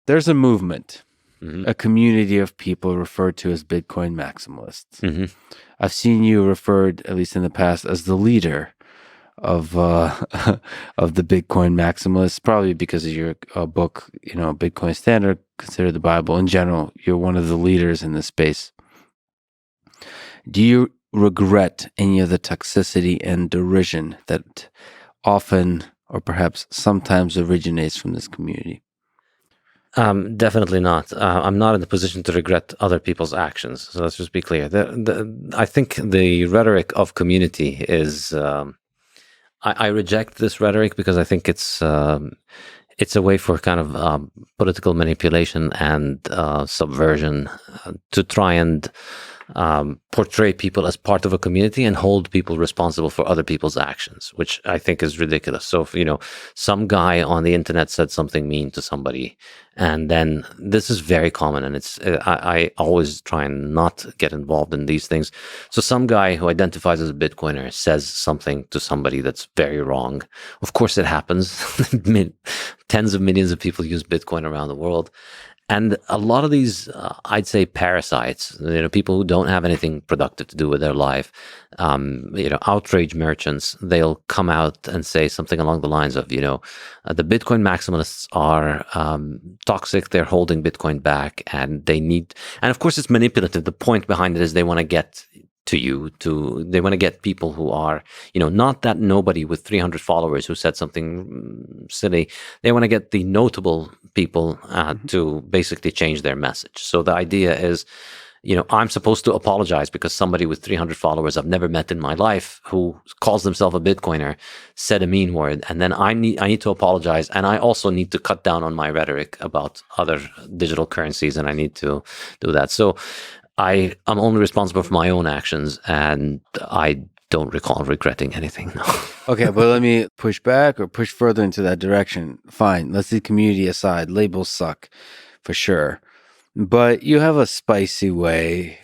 there's a movement, Mm-hmm. a community of people referred to as Bitcoin Maximalists. Mm-hmm. I've seen you referred, at least in the past, as the leader of of the Bitcoin Maximalists, probably because of your book, Bitcoin Standard, considered the Bible. In general, you're one of the leaders in this space. Do you regret any of the toxicity and derision that often, or perhaps sometimes, originates from this community? Definitely not. I'm not in the position to regret other people's actions. So let's just be clear. I think the rhetoric of community is. I reject this rhetoric because I think it's a way for kind of political manipulation and subversion to try and portray people as part of a community and hold people responsible for other people's actions, which I think is ridiculous. So if, some guy on the internet said something mean to somebody, and then this is very common, and I always try and not get involved in these things. So some guy who identifies as a Bitcoiner says something to somebody that's very wrong. Of course it happens. Tens of millions of people use Bitcoin around the world. And a lot of these, I'd say, parasites, people who don't have anything productive to do with their life, outrage merchants, they'll come out and say something along the lines of, the Bitcoin maximalists are toxic, they're holding Bitcoin back, and and of course it's manipulative. The point behind it is they want to get they want to get people who are, not that nobody with 300 followers who said something silly. They want to get the notable people to basically change their message. So the idea is, I'm supposed to apologize because somebody with 300 followers I've never met in my life who calls themselves a Bitcoiner said a mean word, and then I need to apologize, and I also need to cut down on my rhetoric about other digital currencies, and I need to do that. So I'm only responsible for my own actions, and I don't recall regretting anything. No. Okay, but let me push back or push further into that direction. Fine, let's leave community aside. Labels suck, for sure. But you have a spicy way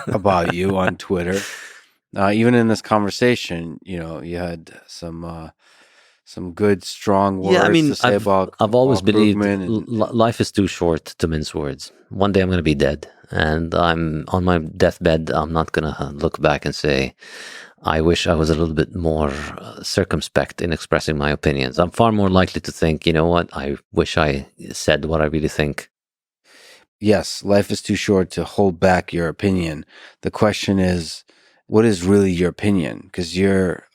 about you on Twitter. Even in this conversation, you had some good, strong words to say about. I've always believed life is too short to mince words. One day I'm going to be dead, and I'm on my deathbed. I'm not going to look back and say, I wish I was a little bit more circumspect in expressing my opinions. I'm far more likely to think, you know what, I wish I said what I really think. Yes, life is too short to hold back your opinion. The question is, what is really your opinion? Because you're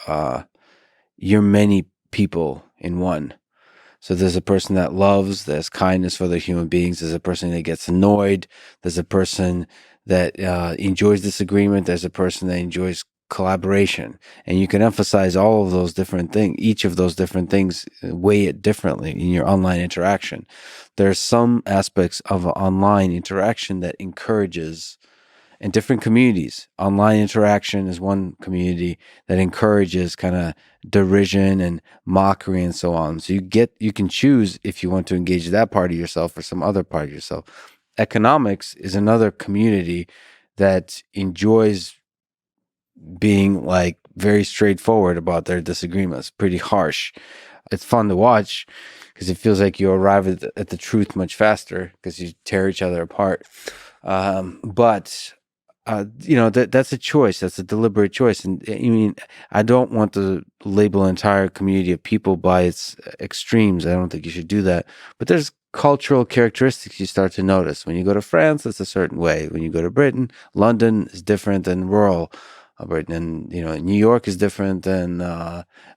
many people in one. So there's a person that loves, there's kindness for other human beings. There's a person that gets annoyed. There's a person that enjoys disagreement. There's a person that enjoys collaboration. And you can emphasize all of those different things, each of those different things, weigh it differently in your online interaction. There's some aspects of online interaction that encourages, in different communities, online interaction is one community that encourages kind of derision and mockery and so on. So you can choose if you want to engage that part of yourself or some other part of yourself. Economics is another community that enjoys being like very straightforward about their disagreements, pretty harsh. It's fun to watch because it feels like you arrive at the truth much faster because you tear each other apart. But that's a choice. That's a deliberate choice. And I mean, I don't want to label an entire community of people by its extremes. I don't think you should do that. But there's cultural characteristics you start to notice. When you go to France, it's a certain way. When you go to Britain, London is different than rural Britain. And, New York is different than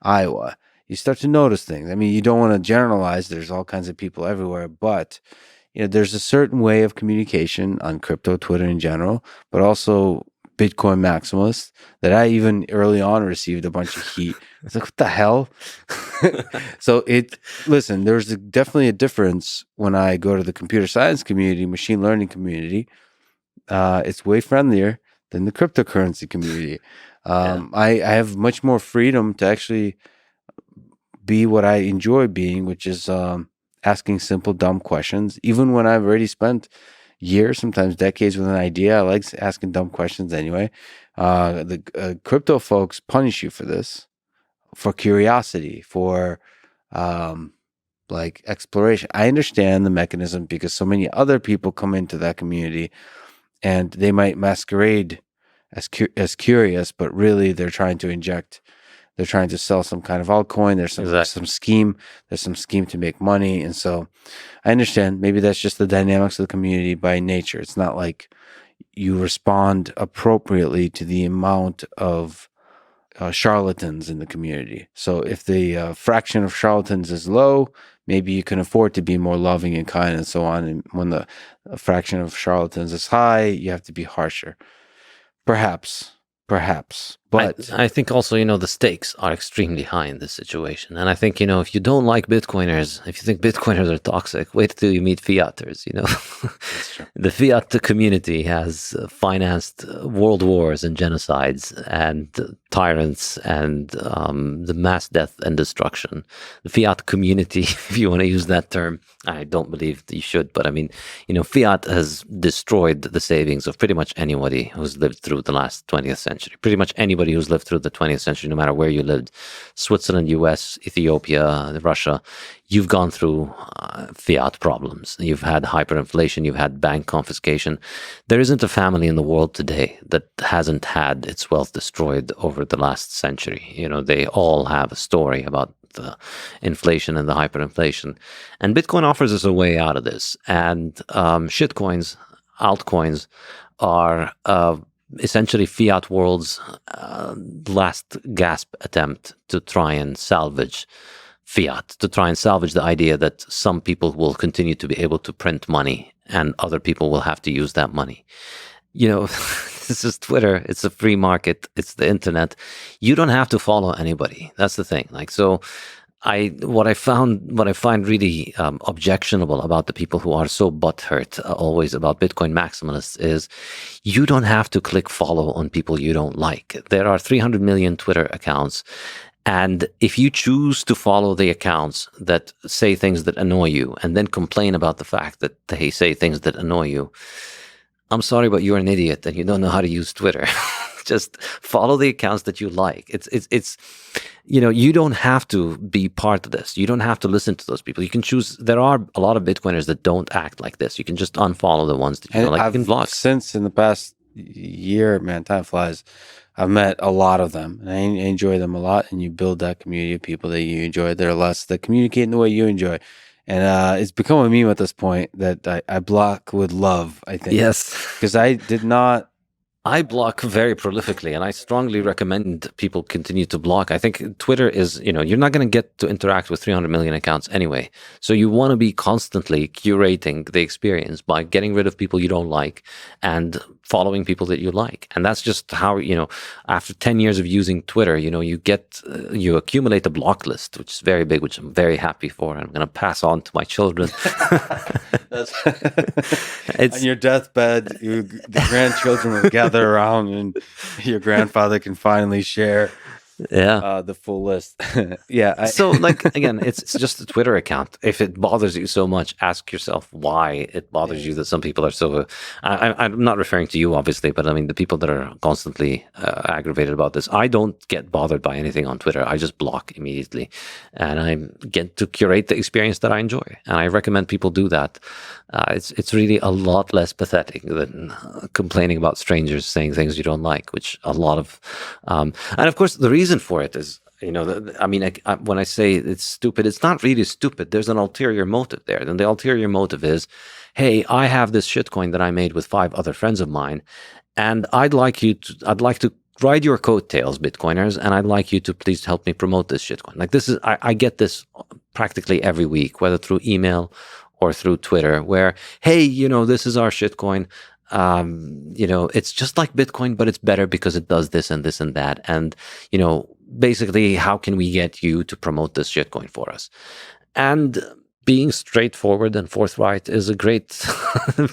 Iowa. You start to notice things. I mean, you don't want to generalize. There's all kinds of people everywhere, but there's a certain way of communication on crypto, Twitter in general, but also Bitcoin maximalists that I even early on received a bunch of heat. It's like, what the hell? So listen, there's definitely a difference when I go to the computer science community, machine learning community. It's way friendlier than the cryptocurrency community. I have much more freedom to actually be what I enjoy being, which is asking simple, dumb questions. Even when I've already spent years, sometimes decades with an idea, I like asking dumb questions anyway. The crypto folks punish you for this, for curiosity, for like exploration. I understand the mechanism because so many other people come into that community and they might masquerade as curious, but really they're trying to sell some kind of altcoin. There's some scheme. There's some scheme to make money. And so I understand maybe that's just the dynamics of the community by nature. It's not like you respond appropriately to the amount of charlatans in the community. So if the fraction of charlatans is low, maybe you can afford to be more loving and kind and so on. And when the fraction of charlatans is high, you have to be harsher. Perhaps. But I think also, the stakes are extremely high in this situation. And I think, if you don't like Bitcoiners, if you think Bitcoiners are toxic, wait till you meet Fiaters, That's true. The Fiat community has financed world wars and genocides and tyrants and the mass death and destruction. The Fiat community, if you want to use that term, I don't believe that you should, but I mean, Fiat has destroyed the savings of pretty much anybody who's lived through the last 20th century. Pretty much anybody who's lived through the 20th century, no matter where you lived, Switzerland, US, Ethiopia, Russia, you've gone through fiat problems. You've had hyperinflation, you've had bank confiscation. There isn't a family in the world today that hasn't had its wealth destroyed over the last century. They all have a story about the inflation and the hyperinflation. And Bitcoin offers us a way out of this. And shitcoins, altcoins, are essentially fiat world's last gasp attempt to try and salvage fiat, to try and salvage the idea that some people will continue to be able to print money and other people will have to use that money. This is Twitter. It's a free market. It's the internet. You don't have to follow anybody. That's the thing. What I find really objectionable about the people who are so butthurt always about Bitcoin maximalists is you don't have to click follow on people you don't like. There are 300 million Twitter accounts. And if you choose to follow the accounts that say things that annoy you and then complain about the fact that they say things that annoy you, I'm sorry, but you're an idiot and you don't know how to use Twitter. Just follow the accounts that you like. It's you don't have to be part of this. You don't have to listen to those people. You can choose. There are a lot of Bitcoiners that don't act like this. You can just unfollow the ones that you don't like. You can block. Since in the past year, man, time flies. I've met a lot of them, and I enjoy them a lot. And you build that community of people that you enjoy. There are lots that communicate in the way you enjoy. And it's become a meme at this point that I block with love, I think. Yes. Because I did not. I block very prolifically, and I strongly recommend people continue to block. I think Twitter is, you're not going to get to interact with 300 million accounts anyway. So you want to be constantly curating the experience by getting rid of people you don't like and following people that you like. And that's just how, after 10 years of using Twitter, you accumulate a block list, which is very big, which I'm very happy for. And I'm going to pass on to my children. On your deathbed, the grandchildren will gather around and your grandfather can finally share the full list. So again, it's just a Twitter account. If it bothers you so much, ask yourself why it bothers you that some people are so I'm not referring to you obviously, but I mean the people that are constantly aggravated about this. I don't get bothered by anything on Twitter. I just block immediately and I get to curate the experience that I enjoy, and I recommend people do that. It's really a lot less pathetic than complaining about strangers saying things you don't like, which a lot of and of course the reason for it is, when I say it's stupid, it's not really stupid. There's an ulterior motive there. And the ulterior motive is, hey, I have this shitcoin that I made with 5 other friends of mine, and I'd like to ride your coattails, Bitcoiners, and I'd like you to please help me promote this shitcoin. I get this practically every week, whether through email or through Twitter, where, hey, this is our shitcoin. It's just like Bitcoin, but it's better because it does this and this and that. And, basically, how can we get you to promote this shitcoin for us? And being straightforward and forthright is a great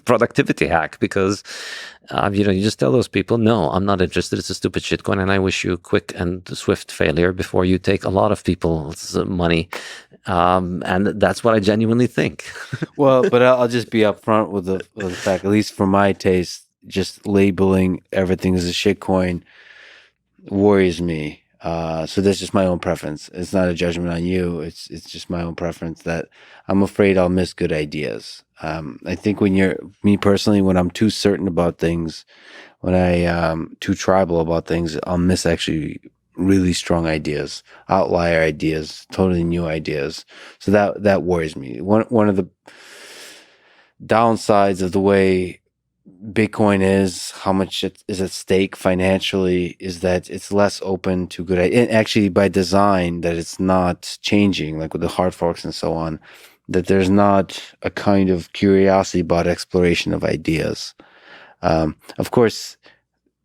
productivity hack because, you just tell those people, no, I'm not interested. It's a stupid shitcoin. And I wish you quick and swift failure before you take a lot of people's money. And that's what I genuinely think. Well, but I'll just be upfront with the fact, at least for my taste, just labeling everything as a shitcoin worries me. So that's just my own preference. It's not a judgment on you. It's just my own preference that I'm afraid I'll miss good ideas. I think me personally, when I'm too certain about things, when too tribal about things, I'll miss actually really strong ideas, outlier ideas, totally new ideas. So that worries me. One of the downsides of the way Bitcoin is, how much it is at stake financially, is that it's less open to good ideas. And actually, by design, that it's not changing, like with the hard forks and so on, that there's not a kind of curiosity about exploration of ideas. Of course,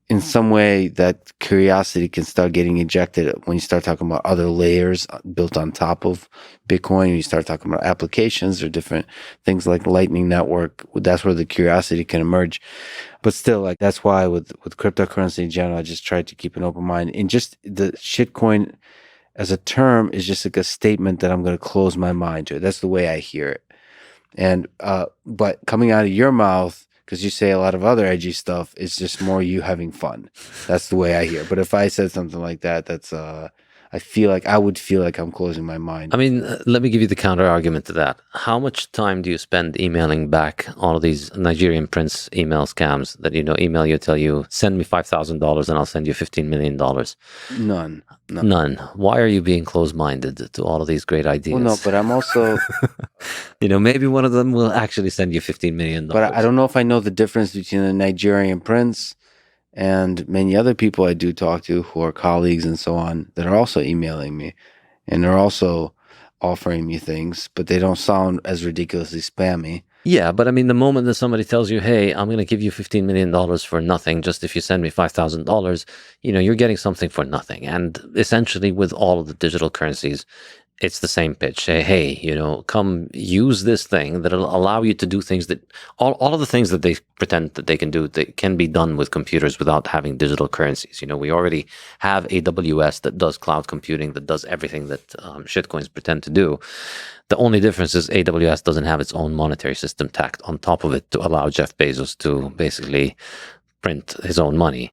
in some way, that curiosity can start getting injected when you start talking about other layers built on top of Bitcoin. You start talking about applications or different things like Lightning Network. That's where the curiosity can emerge. But still, like, that's why with cryptocurrency in general, I just try to keep an open mind. And just the shitcoin as a term is just like a statement that I'm going to close my mind to. That's the way I hear it. And but coming out of your mouth, because you say a lot of other edgy stuff, it's just more you having fun. That's the way I hear. But if I said something like that, that's I would feel like I'm closing my mind. I mean, let me give you the counter argument to that. How much time do you spend emailing back all of these Nigerian prince email scams that, email you, tell you, send me $5,000 and I'll send you $15 million? None. Why are you being closed-minded to all of these great ideas? Well, no, but I'm also... maybe one of them will actually send you $15 million. But I don't know if I know the difference between a Nigerian prince and many other people I do talk to who are colleagues and so on that are also emailing me, and they're also offering me things, but they don't sound as ridiculously spammy. Yeah, but I mean, the moment that somebody tells you, hey, I'm going to give you $15 million for nothing, just if you send me $5,000, you're getting something for nothing. And essentially with all of the digital currencies, it's the same pitch. Say, hey, come use this thing that'll allow you to do things that all of the things that they pretend that they can do, they can be done with computers without having digital currencies. We already have AWS that does cloud computing, that does everything that shitcoins pretend to do. The only difference is AWS doesn't have its own monetary system tacked on top of it to allow Jeff Bezos to basically print his own money.